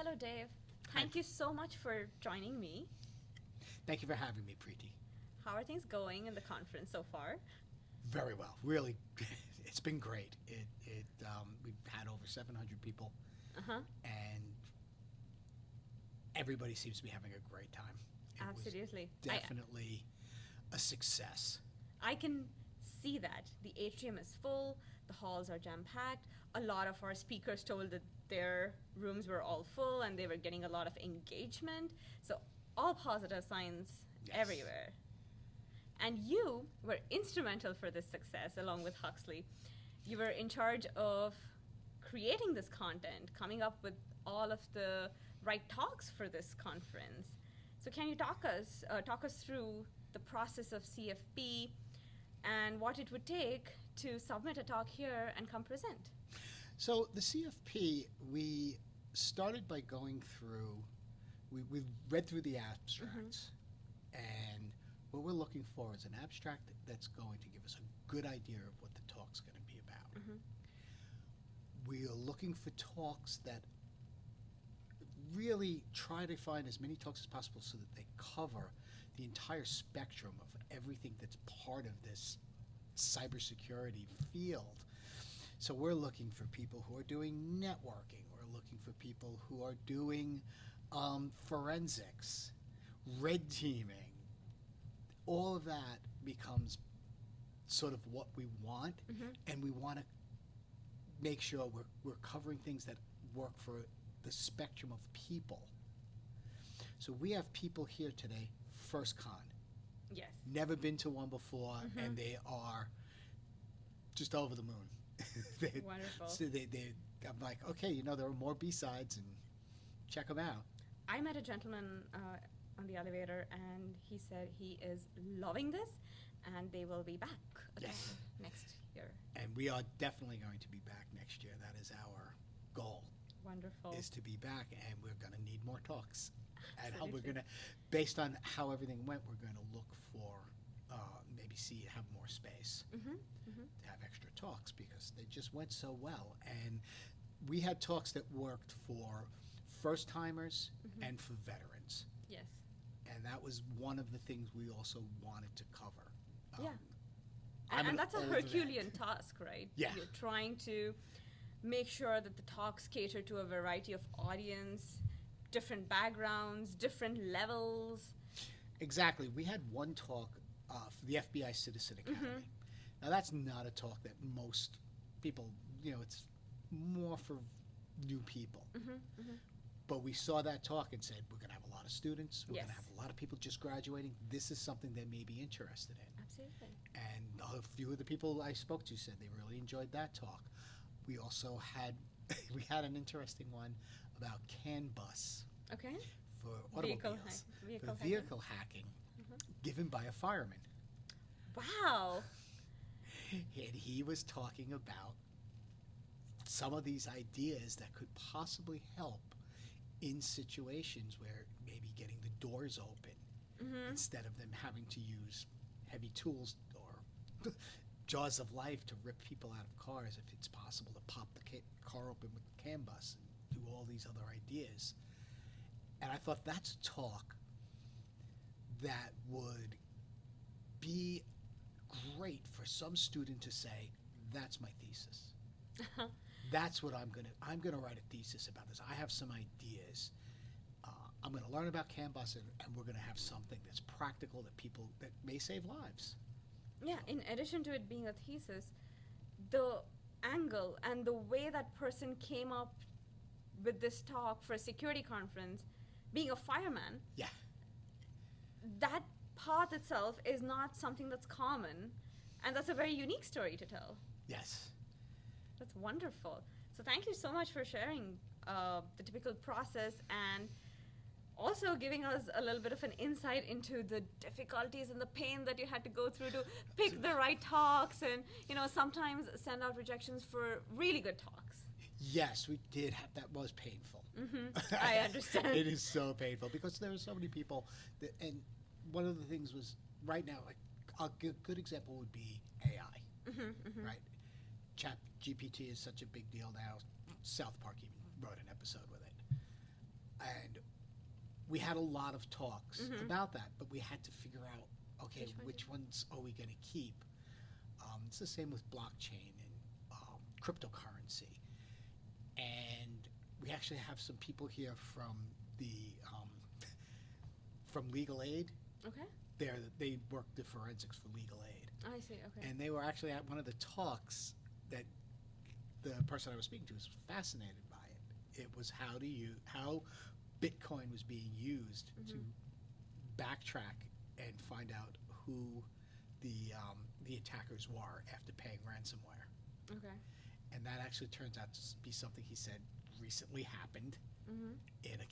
Hello, Dave. Hi. Thank you so much for joining me. Thank you for having me, Preeti. How are things going in the conference so far? Very well. Really, it's been great. We've had over 700 people, Uh-huh. and everybody seems to be having a great time. It was Absolutely. definitely a success. I can see that. The atrium is full, the halls are jam-packed. A lot of our speakers told that their rooms were all full and they were getting a lot of engagement. So all positive signs Yes. everywhere. And you were instrumental for this success along with Huxley. You were in charge of creating this content, coming up with all of the right talks for this conference. So can you talk us through the process of CFP and what it would take to submit a talk here and come present? So the CFP, we started by going through, we read through the abstracts, and what we're looking for is an abstract that's going to give us a good idea of what the talk's going to be about. We are looking for talks that really try to find as many talks as possible so that they cover the entire spectrum of everything that's part of this cybersecurity field. So we're looking for people who are doing networking. We're looking for people who are doing forensics, red teaming. All of that becomes sort of what we want, and we want to make sure we're covering things that work for the spectrum of people. So we have people here today, first con. Yes. Never been to one before, and they are just over the moon. Wonderful. So I'm like, okay, there are more B-sides, and check them out. I met a gentleman on the elevator, and he said he is loving this, and they will be back again Yes. next year. And we are definitely going to be back next year. That is our goal, Wonderful. is to be back, and we're going to need more talks. And how we're Absolutely. going to, based on how everything went, we're going to look for maybe have more space to have extra talks, because they just went so well. And we had talks that worked for first timers and for veterans. Yes. And that was one of the things we also wanted to cover. Yeah. I'm an And that's a old Herculean vet. task, right? Yeah. You're trying to make sure that the talks cater to a variety of audience, different backgrounds, different levels. Exactly. We had one talk for the FBI Citizen Academy. Now, that's not a talk that most people, it's more for new people. But we saw that talk and said, we're going to have a lot of students. We're Yes. going to have a lot of people just graduating. This is something they may be interested in. Absolutely. And a few of the people I spoke to said they really enjoyed that talk. We also had, we had an interesting one about CAN bus Okay. for Vehicle automobiles, vehicle for hacking. vehicle hacking, given by a fireman. Wow. And he was talking about some of these ideas that could possibly help in situations where maybe getting the doors open instead of them having to use heavy tools or jaws of life to rip people out of cars, if it's possible to pop the car open with the CAN bus and do all these other ideas. And I thought that's a talk that would be great for some student to say, that's my thesis. That's what I'm gonna write a thesis about this. I have some ideas. I'm gonna learn about CAN bus, and we're gonna have something that's practical that may save lives. Yeah, in addition to it being a thesis, the angle and the way that person came up with this talk for a security conference, being a fireman, Yeah. that path itself is not something that's common, and that's a very unique story to tell. Yes. That's wonderful. So thank you so much for sharing the typical process and also giving us a little bit of an insight into the difficulties and the pain that you had to go through to pick the right talks and, sometimes send out rejections for really good talks. Yes, we did have, that was painful. I understand. It is so painful because there are so many people that, and one of the things was, right now, like, a good example would be AI, right? Chat GPT is such a big deal now. South Park even wrote an episode with it. And we had a lot of talks Mhm. about that, but we had to figure out, okay, Which which ones are we going to keep? It's the same with blockchain and cryptocurrency. And we actually have some people here from the from legal aid. Okay. They work the forensics for legal aid, I see. Okay. and they were actually at one of the talks that the person I was speaking to was fascinated by it. It was how Bitcoin was being used to backtrack and find out who the attackers were after paying ransomware. Okay. And that actually turns out to be something he said recently happened Mhm. in a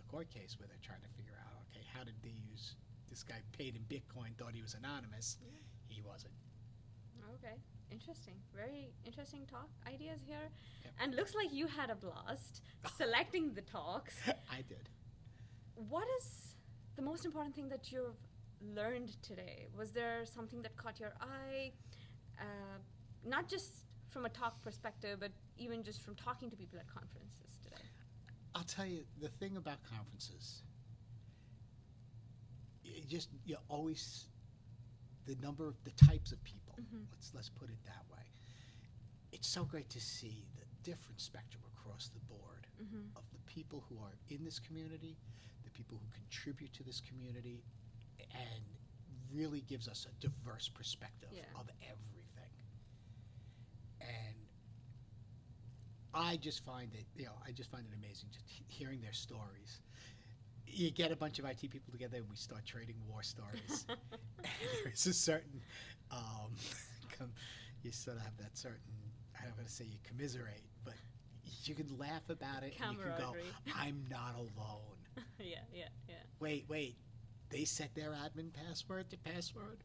court case where they're trying to figure out, okay, how did they use this guy paid in Bitcoin, thought he was anonymous, Yeah. he wasn't. Okay. Interesting. Very interesting talk ideas here. Yep. And looks like you had a blast selecting the talks. I did. What is the most important thing that you've learned today? Was there something that caught your eye? Not just from a talk perspective, but even just from talking to people at conferences today. I'll tell you, the thing about conferences, you always, the types of people, Mhm. let's put it that way. It's so great to see the different spectrum across the board Mhm. of the people who are in this community, the people who contribute to this community, and really gives us a diverse perspective Yeah. of everything. And I just find it amazing just hearing their stories. You get a bunch of IT people together and we start trading war stories. And there's a certain, you sort of have that certain, I don't want to say you commiserate, but you can laugh about it and you can go, Camaraderie. I'm not alone. Yeah. Wait, they set their admin password to password?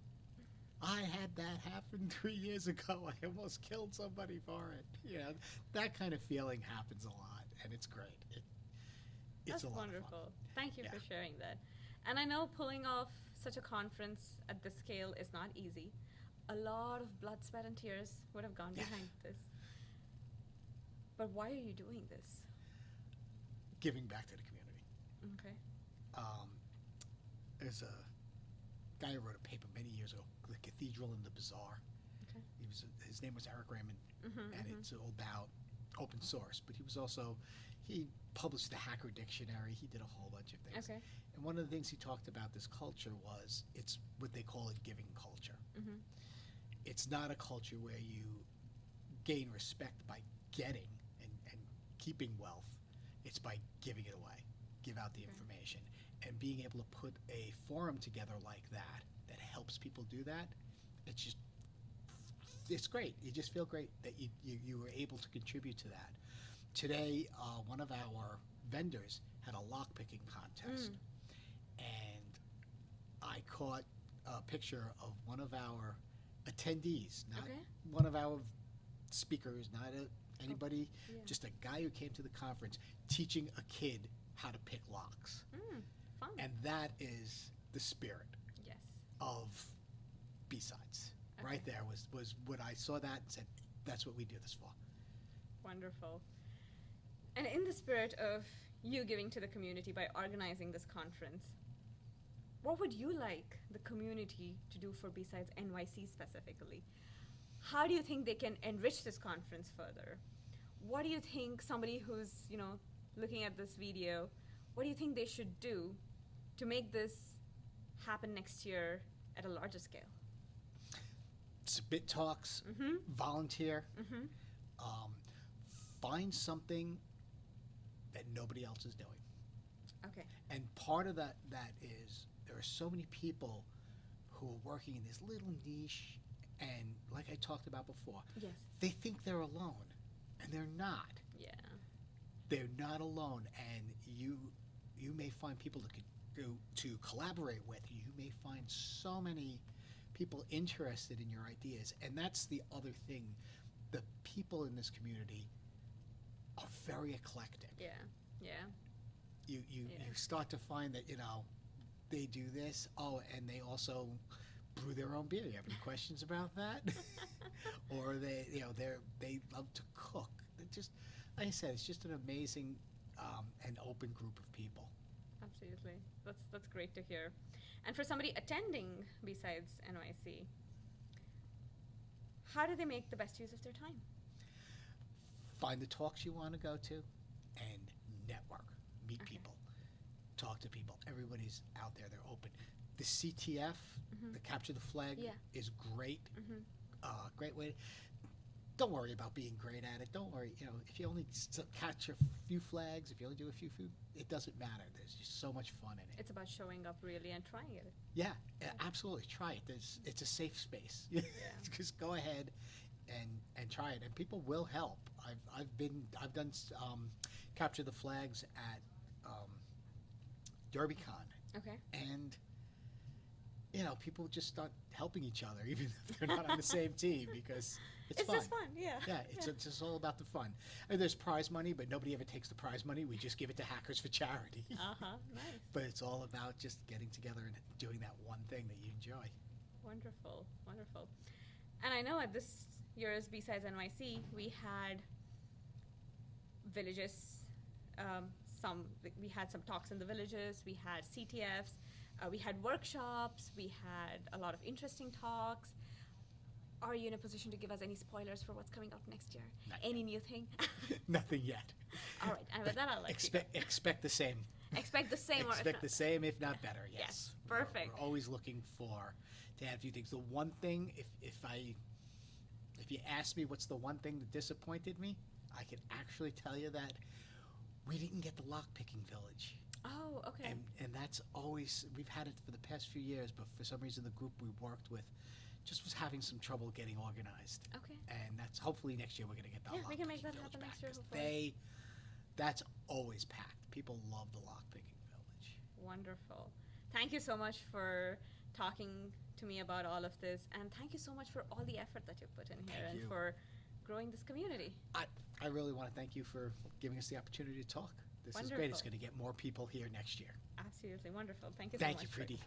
I had that happen 3 years ago. I almost killed somebody for it. You know, that kind of feeling happens a lot, and it's great. It's That's a lot wonderful. of fun. Thank you Yeah. for sharing that. And I know pulling off such a conference at this scale is not easy. A lot of blood, sweat, and tears would have gone Yeah. behind this. But why are you doing this? Giving back to the community. Okay. There's a guy who wrote a paper many years ago, The Cathedral and the Bazaar. Okay. His name was Eric Raymond, Mhm, and mhm. it's all about open source. But he published the Hacker Dictionary. He did a whole bunch of things. Okay. And one of the things he talked about this culture was it's what they call a giving culture. Mhm. It's not a culture where you gain respect by getting and keeping wealth. It's by giving it away, give out the Okay. information. And being able to put a forum together like that helps people do that, it's great. You just feel great that you were able to contribute to that. Today, one of our vendors had a lockpicking contest. And I caught a picture of one of our attendees, not Okay. one of our speakers, not anybody, Yeah. just a guy who came to the conference teaching a kid how to pick locks. Fun. And that is the spirit Yes. of B-Sides. Okay. Right there was when I saw that and said, that's what we do this for. Wonderful. And in the spirit of you giving to the community by organizing this conference, what would you like the community to do for BSidesNYC specifically? How do you think they can enrich this conference further? What do you think somebody who's, looking at this video, what do you think they should do to make this happen next year at a larger scale? Bit talks, Mm-hmm. volunteer, Mm-hmm. find something that nobody else is doing. Okay. And part of that is there are so many people who are working in this little niche, and like I talked about before, Yes. they think they're alone, and they're not. Yeah. They're not alone, and you may find people to collaborate with. You may find so many people interested in your ideas, and that's the other thing. The people in this community are very eclectic. Yeah. Yeah. You Yeah. start to find that they do this. Oh, and they also brew their own beer. You have any questions about that? Or they love to cook. Just like I said, it's just an amazing an open group of people. Absolutely. That's great to hear. And for somebody attending BSides NYC, how do they make the best use of their time? Find the talks you want to go to and network, meet Okay. people, talk to people. Everybody's out there, they're open. The CTF, Mhm. the Capture the Flag, Yeah. is great. Mhm. Great way. Don't worry about being great at it. Don't worry. If you only catch a few flags, if you only do a few, it doesn't matter. There's just so much fun in it. It's about showing up really and trying it. Yeah, absolutely. Try it. It's a safe space. Just go ahead and try it, and people will help. I've done Capture the Flags at DerbyCon, Okay. and people just start helping each other, even if they're not on the same team, because it's fun. just fun, yeah. Yeah, it's just all about the fun. And there's prize money, but nobody ever takes the prize money. We just give it to Hackers for Charity. Nice. But it's all about just getting together and doing that one thing that you enjoy. Wonderful, wonderful. And I know at this year's BSides NYC, we had villages, we had some talks in the villages, we had CTFs, we had workshops, we had a lot of interesting talks. Are you in a position to give us any spoilers for what's coming up next year? Not Any yet. new thing? Nothing yet. All right, and with that, I'll let you Expect the same. go. Expect the same or if Expect not the same, if not better. Yes. Yes, perfect. We're always looking to add a few things. The one thing, if you ask me what's the one thing that disappointed me, I can actually tell you that we didn't get the lockpicking village. Oh, okay. And that's always, we've had it for the past few years, but for some reason the group we worked with just was having some trouble getting organized. Okay. And that's hopefully next year we're going to get the Yeah, we can make lockpicking that village happen back, next year, 'cause hopefully. that's always packed. People love the lockpicking village. Wonderful. Thank you so much for talking to me about all of this, and thank you so much for all the effort that you put in here Thank and you. for growing this community. I really want to thank you for giving us the opportunity to talk. This is great. It's Wonderful. going to get more people here next year. Absolutely wonderful. Thank you so Thank much. you, for it. Preeti.